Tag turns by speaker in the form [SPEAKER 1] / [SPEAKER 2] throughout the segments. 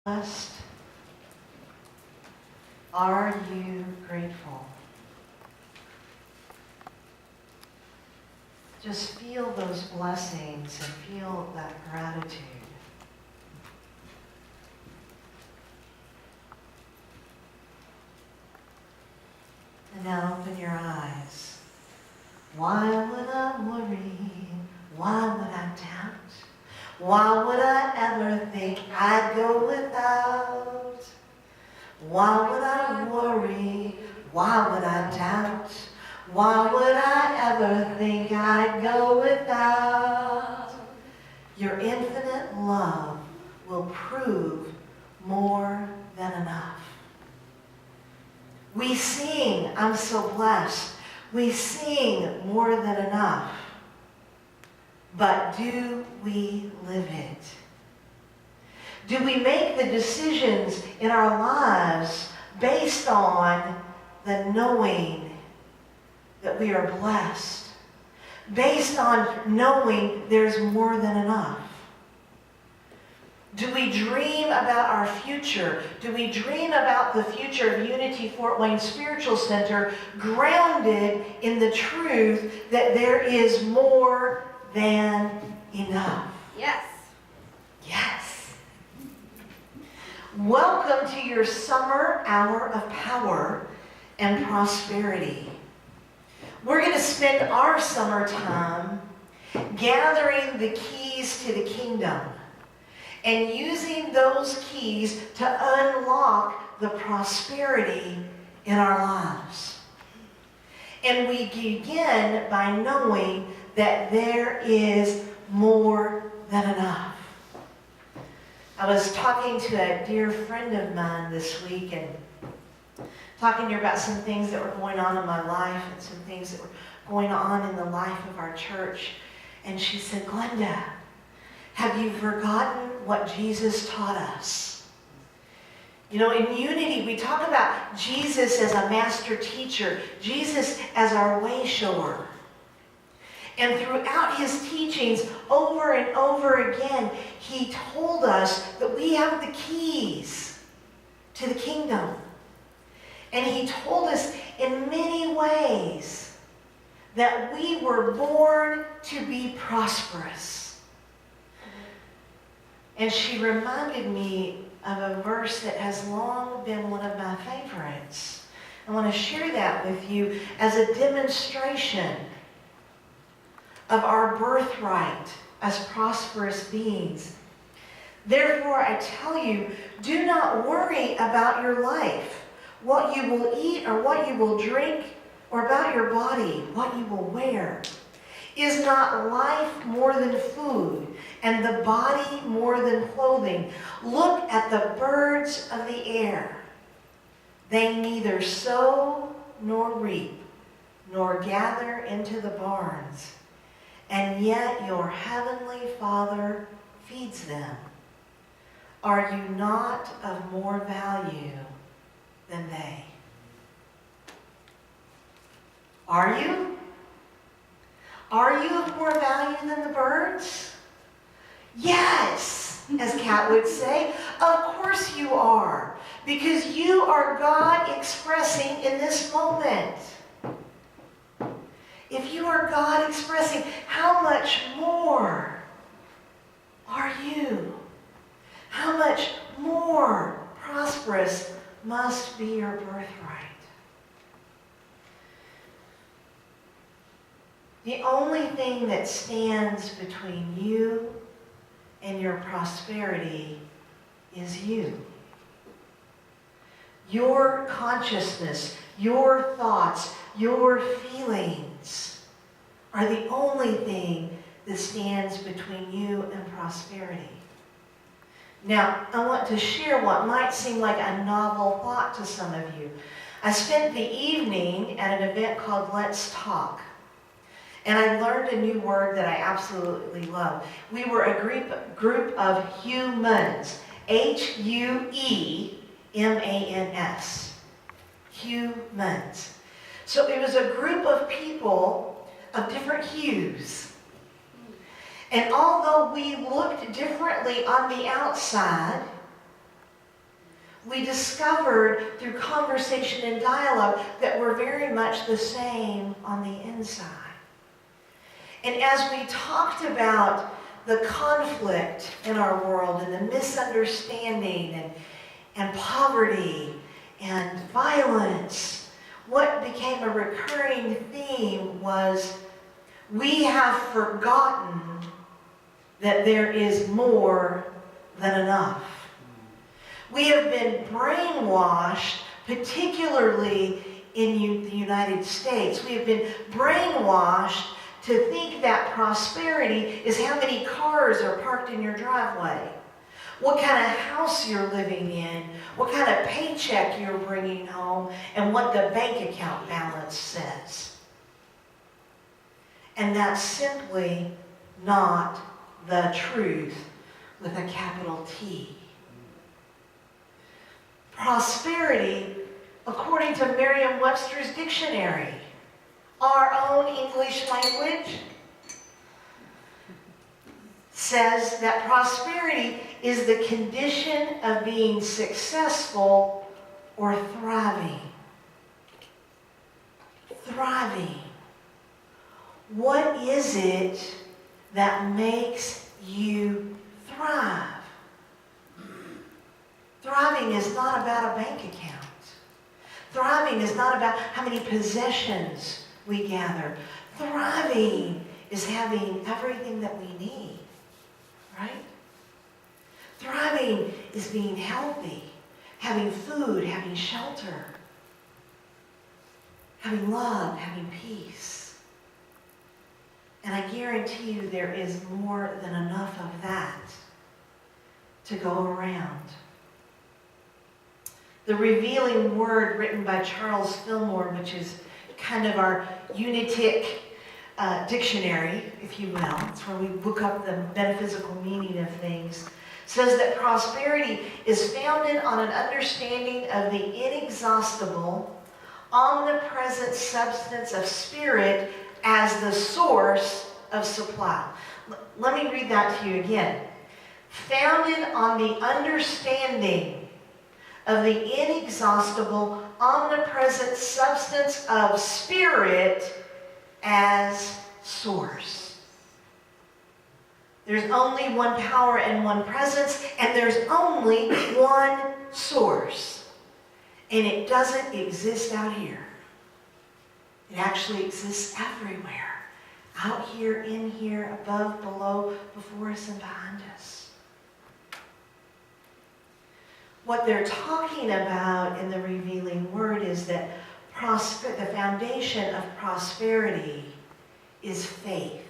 [SPEAKER 1] blessed? Are you grateful? Just feel those blessings and feel that gratitude. And now open your eyes. Why would I worry? Why would I doubt? Why would I ever think I'd go without? Why would I worry? Why would I doubt? Why would I ever think I'd go without? Your infinite love will prove more than enough. We sing, I'm so blessed. We sing more than enough. But do we live it? Do we make the decisions in our lives based on the knowing that we are blessed? Based on knowing there's more than enough? Do we dream about our future? Do we dream about the future of Unity Fort Wayne Spiritual Center grounded in the truth that there is more than enough?
[SPEAKER 2] Yes.
[SPEAKER 1] Yes. Welcome to your summer hour of power and prosperity. We're going to spend our summertime gathering the keys to the kingdom and using those keys to unlock the prosperity in our lives. And we begin by knowing that there is more than enough. I was talking to a dear friend of mine this week and talking to her about some things that were going on in my life and some things that were going on in the life of our church. And she said, Glenda, have you forgotten what Jesus taught us? You know, in Unity, we talk about Jesus as a master teacher, Jesus as our way shower. And throughout his teachings, over and over again, he told us that we have the keys to the kingdom. And he told us in many ways that we were born to be prosperous. And she reminded me of a verse that has long been one of my favorites. I want to share that with you as a demonstration of our birthright as prosperous beings. Therefore, I tell you, do not worry about your life, what you will eat or what you will drink, or about your body, what you will wear. Is not life more than food, and the body more than clothing? Look at the birds of the air. They neither sow nor reap, nor gather into the barns, and yet your heavenly Father feeds them. Are you not of more value than they? Are you? Are you of more value than the birds? Yes, as Kat would say. Of course you are. Because you are God expressing in this moment. If you are God expressing, how much more are you? How much more prosperous must be your birthright? The only thing that stands between you and your prosperity is you. Your consciousness, your thoughts, your feelings are the only thing that stands between you and prosperity. Now, I want to share what might seem like a novel thought to some of you. I spent the evening at an event called Let's Talk. And I learned a new word that I absolutely love. We were a group of humans. H-U-E-M-A-N-S. Humans. So it was a group of people of different hues. And although we looked differently on the outside, we discovered through conversation and dialogue that we're very much the same on the inside. And as we talked about the conflict in our world and the misunderstanding and poverty and violence, what became a recurring theme was we have forgotten that there is more than enough. We have been brainwashed, particularly in the United States. We have been brainwashed to think that prosperity is how many cars are parked in your driveway, what kind of house you're living in, what kind of paycheck you're bringing home, and what the bank account balance says. And that's simply not the truth with a capital T. Prosperity, according to Merriam-Webster's dictionary, our own English language, says that prosperity is the condition of being successful or thriving. Thriving. What is it that makes you thrive? Thriving is not about a bank account. Thriving is not about how many possessions we gather. Thriving is having everything that we need, right? Thriving is being healthy, having food, having shelter, having love, having peace. And I guarantee you there is more than enough of that to go around. The Revealing Word, written by Charles Fillmore, which is kind of our unitic dictionary, if you will. It's where we look up the metaphysical meaning of things. Says that prosperity is founded on an understanding of the inexhaustible, omnipresent substance of spirit as the source of supply. Let me read that to you again. Founded on the understanding of the inexhaustible, omnipresent substance of spirit as source. There's only one power and one presence, and there's only one source. And it doesn't exist out here. It actually exists everywhere. Out here, in here, above, below, before us, and behind us. What they're talking about in the Revealing Word is that the foundation of prosperity is faith.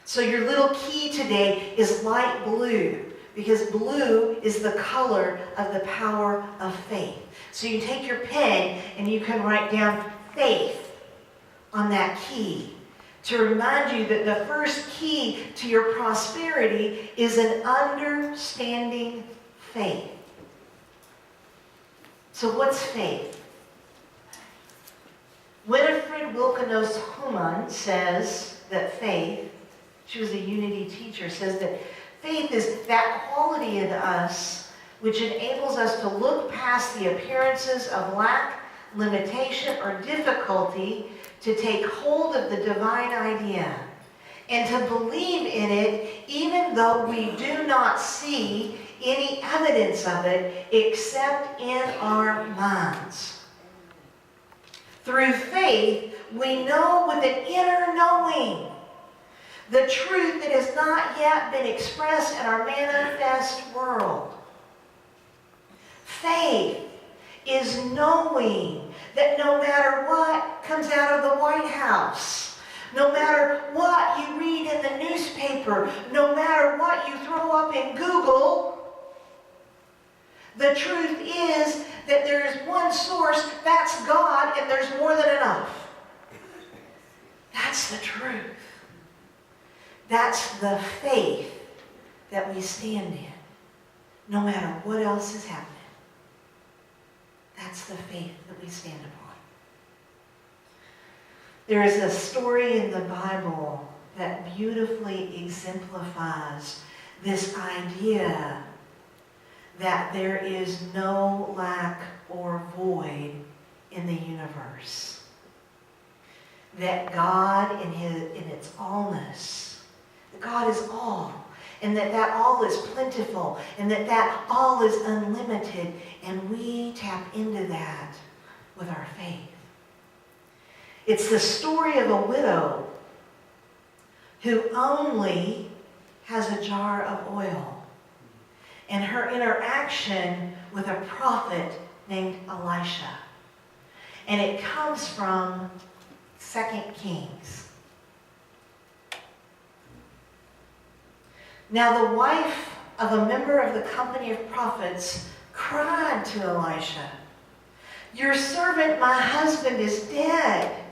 [SPEAKER 1] So your little key today is light blue, because blue is the color of the power of faith. So you take your pen and you can write down faith on that key to remind you that the first key to your prosperity is an understanding faith. So what's faith? Winifred Wilkenos Human says that faith, she was a Unity teacher, says that faith is that quality in us which enables us to look past the appearances of lack, limitation, or difficulty to take hold of the divine idea and to believe in it even though we do not see any evidence of it except in our minds. Through faith, we know with an inner knowing the truth that has not yet been expressed in our manifest world. Faith is knowing that no matter what comes out of the White House, no matter what you read in the newspaper, no matter what you throw up in Google, the truth is that there is one source, that's God, and there's more than enough. That's the truth. That's the faith that we stand in, no matter what else is happening. That's the faith that we stand upon. There is a story in the Bible that beautifully exemplifies this idea that there is no lack or void in the universe. That God in its allness, that God is all, and that all is plentiful, and that all is unlimited, and we tap into that with our faith. It's the story of a widow who only has a jar of oil, and her interaction with a prophet named Elisha. And it comes from 2 Kings. Now the wife of a member of the company of prophets cried to Elisha, "Your servant, my husband, is dead.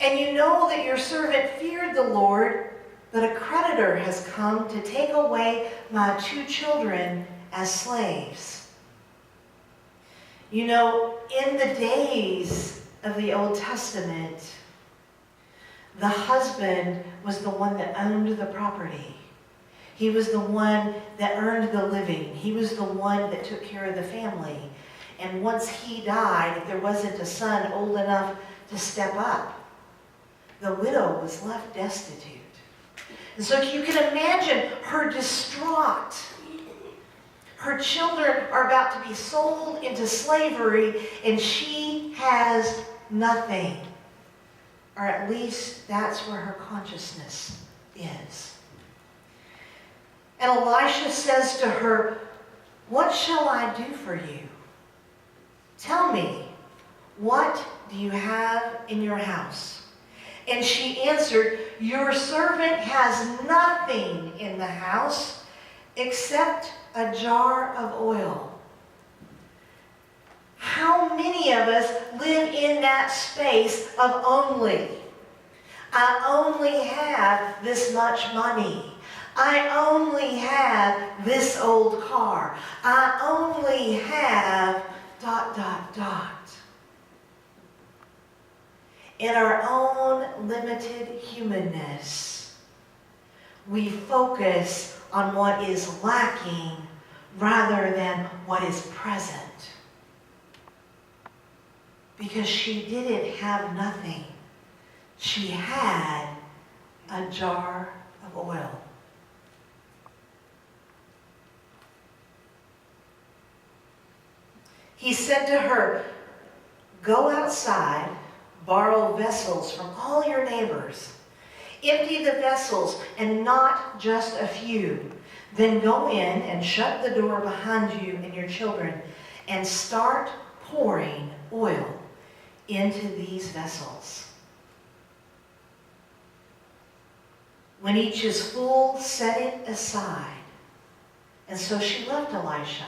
[SPEAKER 1] And you know that your servant feared the Lord, but a creditor has come to take away my 2 children as slaves." You know, in the days of the Old Testament, the husband was the one that owned the property. He was the one that earned the living. He was the one that took care of the family. And once he died, if there wasn't a son old enough to step up, the widow was left destitute. And so you can imagine her distraught. Her children are about to be sold into slavery, and she has nothing. Or at least that's where her consciousness is. And Elisha says to her, "What shall I do for you? Tell me, what do you have in your house?" And she answered, "Your servant has nothing in the house except a jar of oil." How many of us live in that space of only? I only have this much money. I only have this old car. I only have ... In our own limited humanness, we focus on what is lacking rather than what is present. Because she didn't have nothing. She had a jar of oil. He said to her, "Go outside, borrow vessels from all your neighbors. Empty the vessels, and not just a few. Then go in and shut the door behind you and your children, and start pouring oil into these vessels. When each is full, set it aside." And so she left Elisha.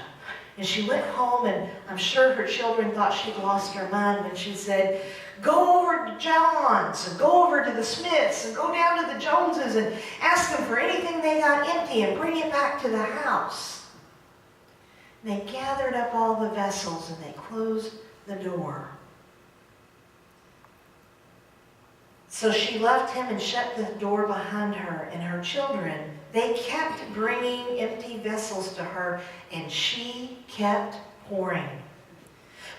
[SPEAKER 1] And she went home, and I'm sure her children thought she'd lost her mind when she said, "Go over to John's, and go over to the Smiths, and go down to the Joneses, and ask them for anything they got empty, and bring it back to the house." And they gathered up all the vessels, and they closed the door. So she left him and shut the door behind her, and her children, they kept bringing empty vessels to her, and she kept pouring.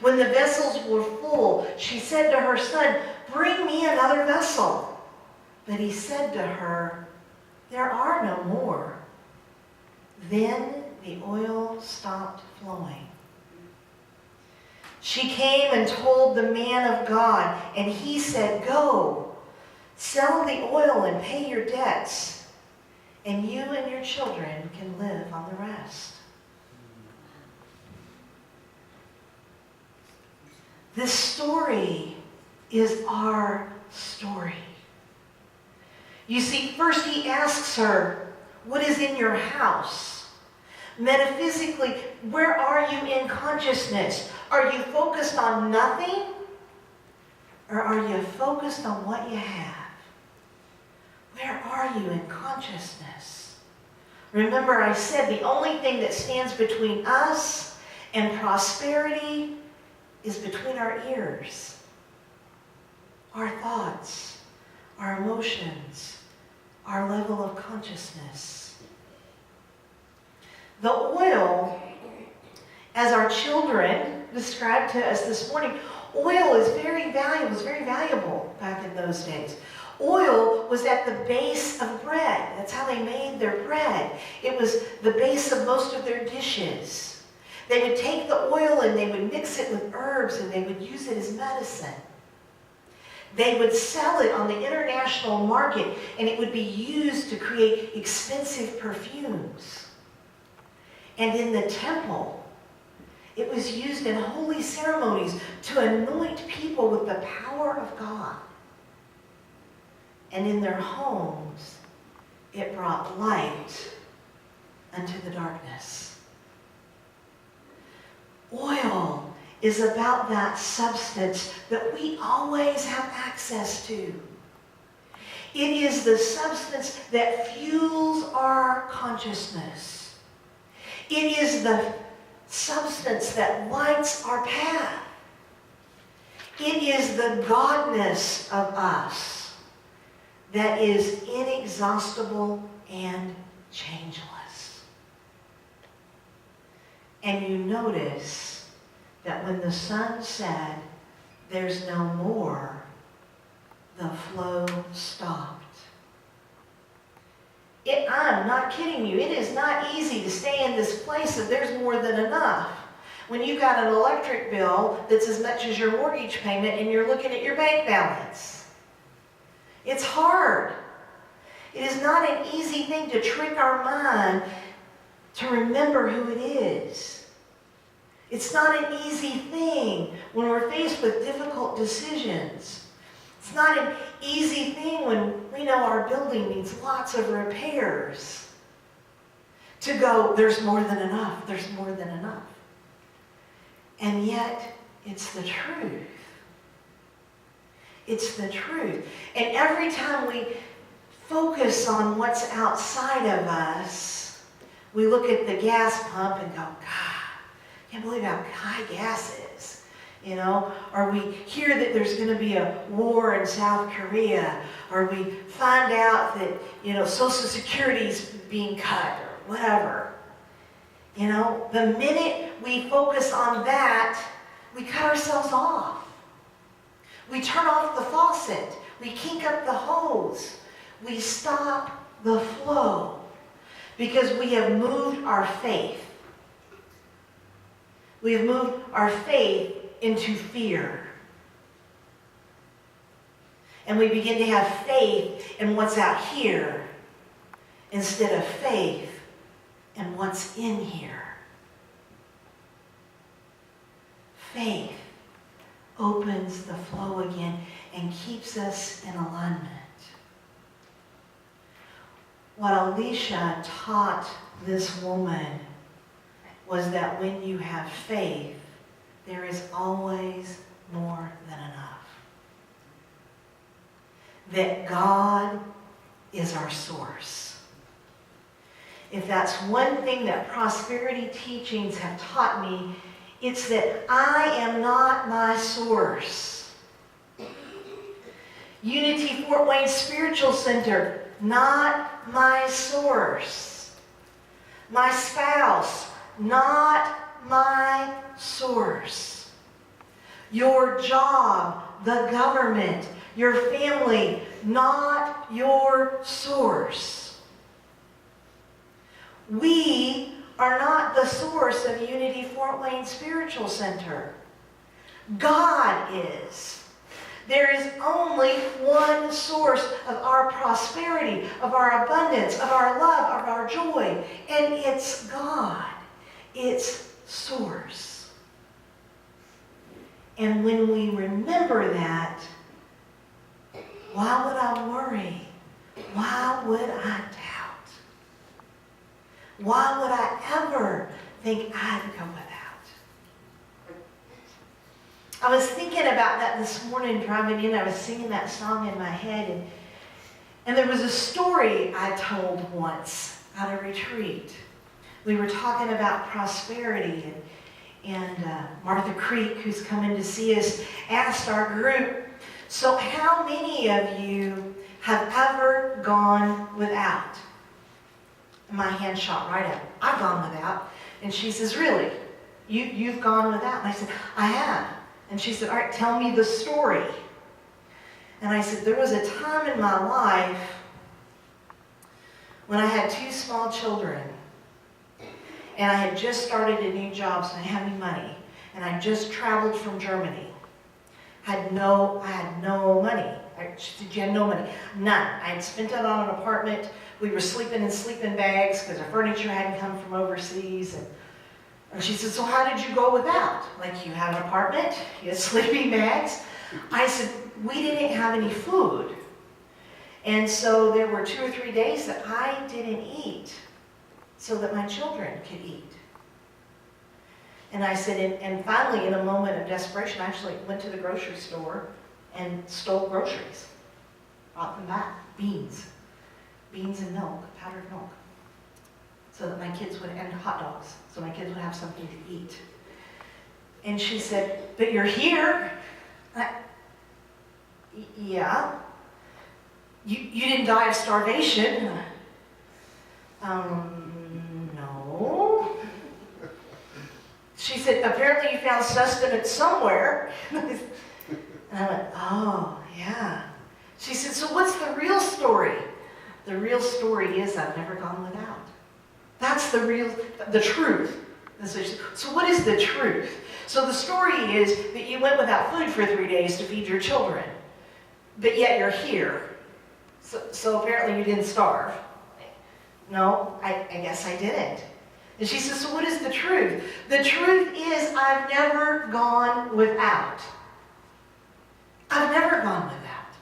[SPEAKER 1] When the vessels were full, she said to her son, "Bring me another vessel." But he said to her, "There are no more." Then the oil stopped flowing. She came and told the man of God, and he said, "Go, sell the oil and pay your debts, and you and your children can live on the rest." This story is our story. You see, first he asks her, "What is in your house?" Metaphysically, where are you in consciousness? Are you focused on nothing? Or are you focused on what you have? Where are you in consciousness? Remember, I said the only thing that stands between us and prosperity is between our ears. Our thoughts, our emotions, our level of consciousness. The oil As our children described to us this morning, oil is very valuable, was very valuable back in those days. Oil was at the base of bread. That's how they made their bread. It was the base of most of their dishes. They would take the oil and they would mix it with herbs and they would use it as medicine. They would sell it on the international market and it would be used to create expensive perfumes. And in the temple, it was used in holy ceremonies to anoint people with the power of God. And in their homes, it brought light unto the darkness. Oil is about that substance that we always have access to. It is the substance that fuels our consciousness. It is the substance that lights our path. It is the godness of us that is inexhaustible and changeless. And you notice that when the sun said, "There's no more," the flow stopped. I'm not kidding you. It is not easy to stay in this place of there's more than enough when you've got an electric bill that's as much as your mortgage payment and you're looking at your bank balance. It's hard. It is not an easy thing to trick our mind to remember who it is. It's not an easy thing when we're faced with difficult decisions. It's not an easy thing when we know our building needs lots of repairs. To go, there's more than enough, there's more than enough. And yet, it's the truth. It's the truth. And every time we focus on what's outside of us, we look at the gas pump and go, God, I can't believe how high gas is. You know, or we hear that there's going to be a war in South Korea, or we find out that, Social Security's being cut, or whatever. The minute we focus on that, we cut ourselves off. We turn off the faucet. We kink up the hose. We stop the flow because we have moved our faith. We have moved our faith into fear. And we begin to have faith in what's out here instead of faith in what's in here. Faith opens the flow again and keeps us in alignment. What Alicia taught this woman was that when you have faith, there is always more than enough. That God is our source. If that's one thing that prosperity teachings have taught me, it's that I am not my source. Unity Fort Wayne Spiritual Center, not my source. My spouse, not my source. Your job, the government, your family, not your source. We are not the source of Unity Fort Wayne Spiritual Center. God is. There is only one source of our prosperity, of our abundance, of our love, of our joy, and it's God. It's source. And when we remember that, why would I worry? Why would I doubt? Why would I ever think I'd go without? I was thinking about that this morning driving in. I was singing that song in my head, and there was a story I told once at a retreat. We were talking about prosperity, and Martha Creek, who's coming to see us, asked our group, so how many of you have ever gone without? And my hand shot right up. I've gone without. And she says, really? You've gone without. And I said, I have. And she said, all right, tell me the story. And I said, there was a time in my life when I had 2 small children, and I had just started a new job, so I didn't have any money. And I just traveled from Germany. I had no money. She said, you had no money? None. I had spent it on an apartment. We were sleeping in sleeping bags because our furniture hadn't come from overseas. And she said, so how did you go without? Like, you had an apartment, you had sleeping bags. I said, we didn't have any food. And so there were 2 or 3 days that I didn't eat so that my children could eat. And I said, and finally, in a moment of desperation, I actually went to the grocery store and stole groceries. Brought them back. Beans and milk, powdered milk. So that my kids would, and hot dogs, so my kids would have something to eat. And she said, but you're here. Yeah. You didn't die of starvation. No. She said, apparently you found sustenance somewhere. And I went, oh, yeah. She said, so what's the real story? The real story is I've never gone without. That's the truth. So what is the truth? So the story is that you went without food for 3 days to feed your children, but yet you're here. So apparently you didn't starve. No, I guess I didn't. And she says, so what is the truth? The truth is I've never gone without. I've never gone without.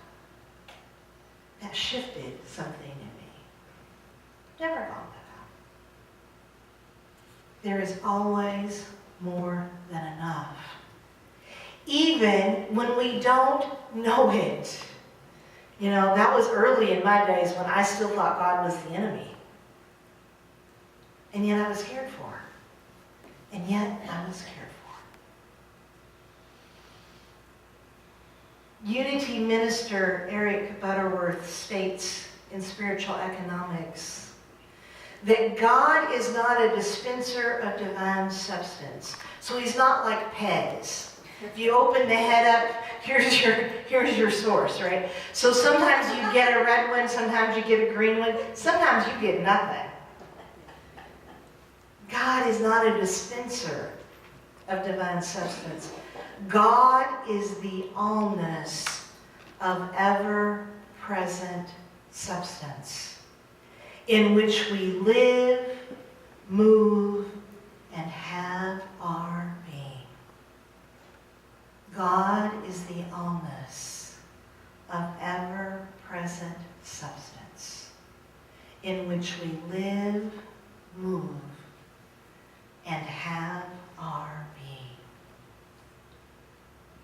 [SPEAKER 1] That shifted something in me. Never gone without. There is always more than enough. Even when we don't know it. You know, that was early in my days when I still thought God was the enemy. And yet I was cared for. And yet I was cared for. Unity minister Eric Butterworth states in Spiritual Economics that God is not a dispenser of divine substance. So he's not like Pez. If you open the head up, here's your source, right? So sometimes you get a red one, sometimes you get a green one, sometimes you get nothing. God is not a dispenser of divine substance. God is the allness of ever-present substance, in which we live, move, and have our being. God is the allness of ever-present substance, in which we live, move, and have our being.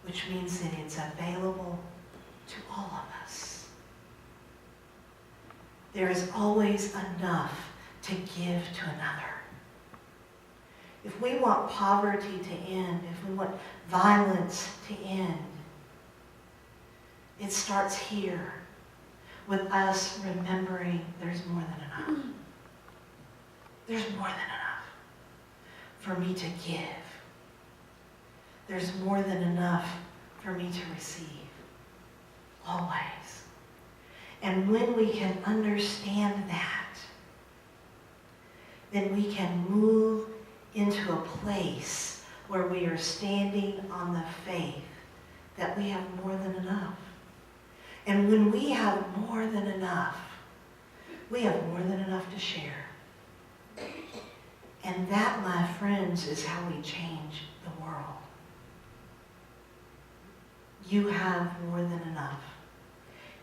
[SPEAKER 1] Which means that it's available to all of us. There is always enough to give to another. If we want poverty to end, if we want violence to end, it starts here with us remembering there's more than enough. There's more than enough for me to give. There's more than enough for me to receive. Always. And when we can understand that, then we can move into a place where we are standing on the faith that we have more than enough. And when we have more than enough, we have more than enough to share. And that, my friends, is how we change the world. You have more than enough.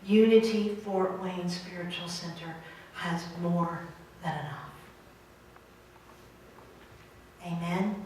[SPEAKER 1] Unity Fort Wayne Spiritual Center has more than enough. Amen.